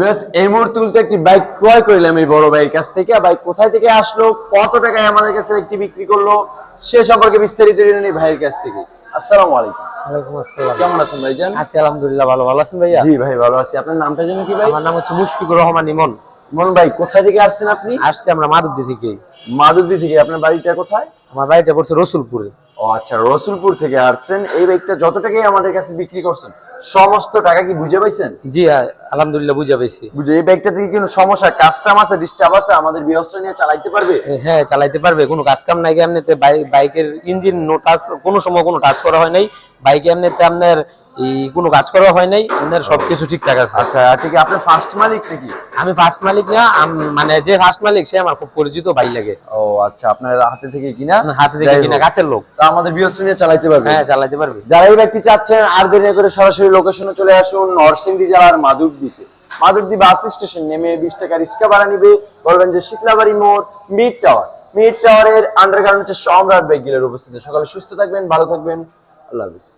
বেশ, এই মুহূর্তে কিন্তু একটি বাইক ক্রয় করলাম এই বড় ভাইয়ের কাছ থেকে। বাইক কোথায় থেকে আসলো, কত টাকায় আমাদের কাছে একটি বিক্রি করলো, সে সম্পর্কে বিস্তারিত জেনে নিই ভাইয়ের কাছ থেকে। আসসালামু আলাইকুম। ওয়ালাইকুম আসসালাম। কেমন আছেন ভাইজান? আছি আলহামদুলিল্লাহ, ভালো আছেন ভাইয়া? জি ভাই ভালো আছি। আপনার নামটা যেন কি ভাই? আমার নাম হচ্ছে মুশফিকুর রহমান ইমন। মন ভাই, কোথায় থেকে আসছেন আপনি? আসছি আমরা মাধবদী থেকে। মাধবদী থেকে। আপনার বাড়িটা কোথায়? আমার বাড়িটা পড়ছে রসুলপুরে। ও আচ্ছা, রসুলপুর থেকে আসছেন। এই বাইকটা যত টাকাই আমাদের কাছে বিক্রি করছেন, সমস্ত টাকা কি বুঝে পাইছেন? জি আলহামদুলিল্লাহ বুঝা পেয়েছি। বুঝে, এই বাইকটা থেকে কোনো সমস্যা, কাস্টম আছে, ডিস্টার্ব আছে, আমাদের বিহস্ত নিয়ে চালাইতে পারবে? হ্যাঁ চালাইতে পারবে, কোনো কাজ কাম নাই। এমনিতে বাইকের ইঞ্জিন নো টাচ, কোনো সময় কোনো টাচ করা হয় নাই। বাইকে এমনিতে আপনার এই কোনো কাজ করা হয় নাই, আপনার সবকিছু ঠিকঠাক আছে। আচ্ছা, ঠিক। আপনার ফার্স্ট মালিক নাকি? আমি ফার্স্ট মালিক না, মানে যে ফার্স্ট মালিক সে আমার খুব পরিচিত ভাই লাগে। ও আচ্ছা, আপনার হাতে থেকে কিনা? হাতে থেকে কিনা, কাছের লোক। তা আমাদের বিহস্ত নিয়ে চালাইতে পারবে? হ্যাঁ চালাইতে পারবে। যারা এই ব্যক্তি চাচ্ছেন, আর দেরি না করে সরাসরি লোকেশনে চলে আসুন, নরসিংদী জেলার মাধবদীতে। মাধবদী বাস স্টেশন নেমে 20 টাকা রিক্সা ভাড়া নিবে। বলবেন যে শীতলাবাড়ি মোড়, মিড টাওয়ার। মিড টাওয়ারের আন্ডারগ্রাউন্ড হচ্ছে সম্রাট বাইক ডিলার উপস্থিত। সকালে সুস্থ থাকবেন, ভালো থাকবেন, আল্লাহ হাফেজ।